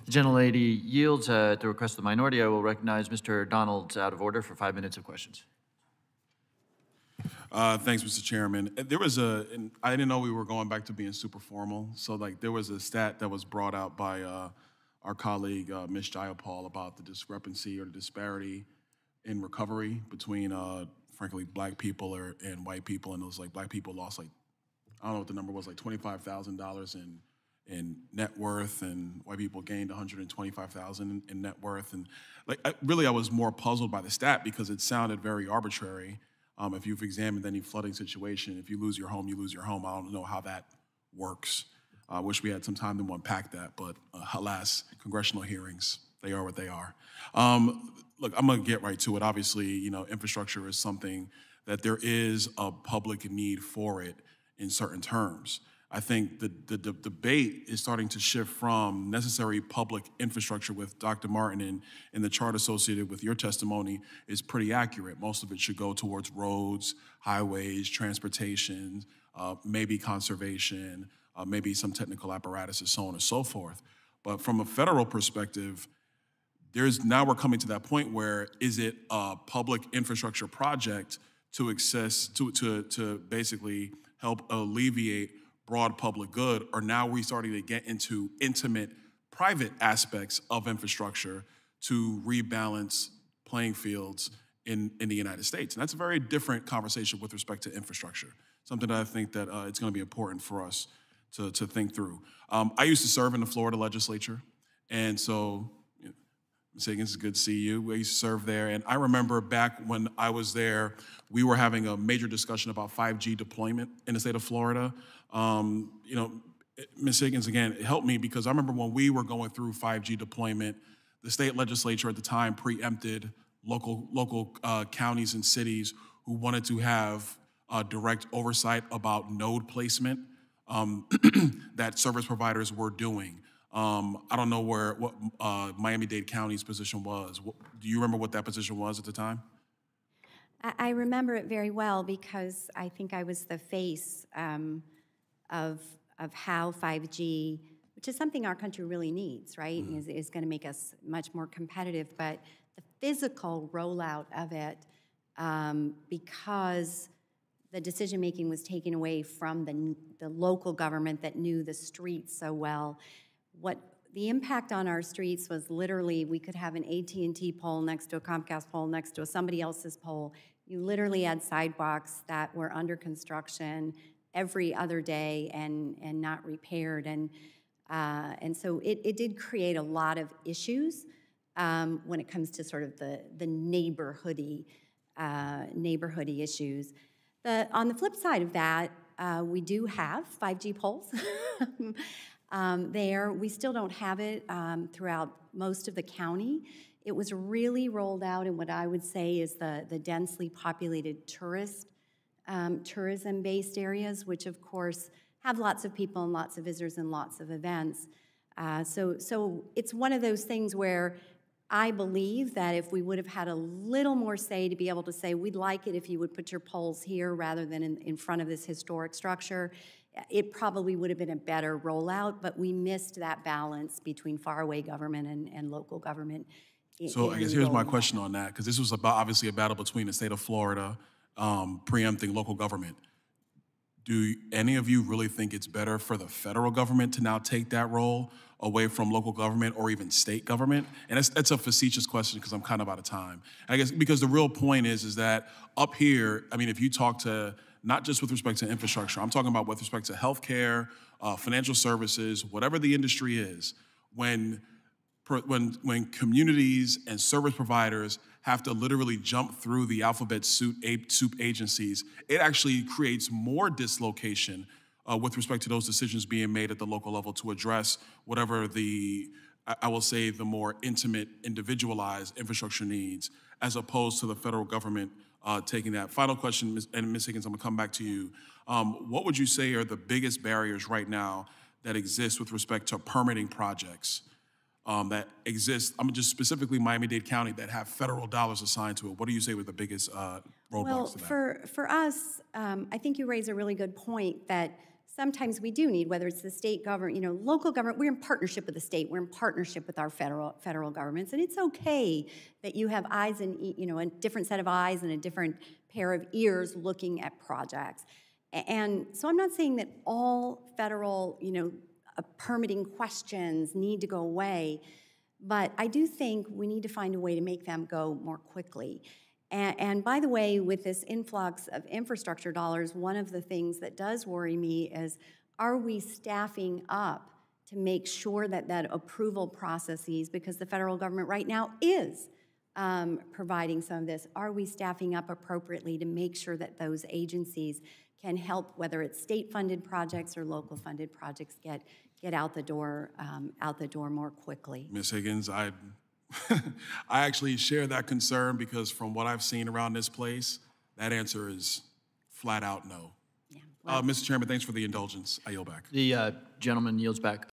The gentlelady yields at the request of the minority. I will recognize Mr. Donalds out of order for 5 minutes of questions. Thanks, Mr. Chairman. There was and I didn't know we were going back to being super formal. So like there was a stat that was brought out by our colleague, Ms. Jayapal, about the discrepancy or the disparity in recovery between, frankly, black people and white people. And it was like black people lost like, I don't know what the number was, like $25,000 in net worth, and white people gained $125,000 in net worth. And like, I was more puzzled by the stat because it sounded very arbitrary. If you've examined any flooding situation, if you lose your home, you lose your home. I don't know how that works. I wish we had some time to unpack that, but alas, congressional hearings, they are what they are. Look, I'm gonna get right to it. Obviously, you know, infrastructure is something that there is a public need for it in certain terms. I think the debate is starting to shift from necessary public infrastructure with Dr. Martin and the chart associated with your testimony is pretty accurate. Most of it should go towards roads, highways, transportation, maybe conservation, maybe some technical apparatuses, so on and so forth. But from a federal perspective, now we're coming to that point where is it a public infrastructure project to basically help alleviate broad public good, or now we're starting to get into intimate private aspects of infrastructure to rebalance playing fields in the United States? And that's a very different conversation with respect to infrastructure, something that I think that it's gonna be important for us to think through. I used to serve in the Florida legislature, and so, Ms. Higgins, it's good to see you. We used to serve there, and I remember back when I was there, we were having a major discussion about 5G deployment in the state of Florida. You know, Ms. Higgins, again, it helped me because I remember when we were going through 5G deployment, the state legislature at the time preempted local counties and cities who wanted to have direct oversight about node placement that service providers were doing. I don't know what Miami-Dade County's position was. Do you remember what that position was at the time? I remember it very well because I think I was the face of how 5G, which is something our country really needs, right, is going to make us much more competitive, but the physical rollout of it, because the decision-making was taken away from the local government that knew the streets so well. What the impact on our streets was literally we could have an AT&T pole next to a Comcast pole next to somebody else's pole. You literally had sidewalks that were under construction every other day and not repaired. And so it did create a lot of issues when it comes to sort of the neighborhoody issues. On the flip side of that, we do have 5G poles. There, we still don't have it throughout most of the county. It was really rolled out in what I would say is the densely populated tourism-based areas, which of course have lots of people and lots of visitors and lots of events. So it's one of those things where I believe that if we would have had a little more say to be able to say, we'd like it if you would put your poles here rather than in front of this historic structure, it probably would have been a better rollout, but we missed that balance between faraway government and local government. So I guess here's my question on that, because this was obviously a battle between the state of Florida preempting local government. Do any of you really think it's better for the federal government to now take that role away from local government or even state government? And that's a facetious question because I'm kind of out of time. I guess because the real point is that up here, I mean, if you talk to, not just with respect to infrastructure, I'm talking about with respect to healthcare, financial services, whatever the industry is, when communities and service providers have to literally jump through the alphabet soup agencies, it actually creates more dislocation with respect to those decisions being made at the local level to address whatever I will say, the more intimate, individualized infrastructure needs, as opposed to the federal government taking that. Final question, and Ms. Higgins, I'm gonna come back to you. What would you say are the biggest barriers right now that exist with respect to permitting projects that exist, I'm just specifically Miami-Dade County, that have federal dollars assigned to it? What do you say were the biggest roadblocks to that? Well, for us, I think you raise a really good point that sometimes we do need, whether it's the state government, local government, we're in partnership with the state, we're in partnership with our federal governments, and it's okay that you have eyes and, a different set of eyes and a different pair of ears looking at projects. And so I'm not saying that all federal, permitting questions need to go away, but I do think we need to find a way to make them go more quickly. And by the way, with this influx of infrastructure dollars, one of the things that does worry me is, are we staffing up to make sure that approval processes, because the federal government right now is providing some of this, are we staffing up appropriately to make sure that those agencies can help, whether it's state-funded projects or local-funded projects, get out the door more quickly? Ms. Higgins, I actually share that concern, because from what I've seen around this place, that answer is flat out no. Yeah, well, Mr. Chairman, thanks for the indulgence. I yield back. The gentleman yields back.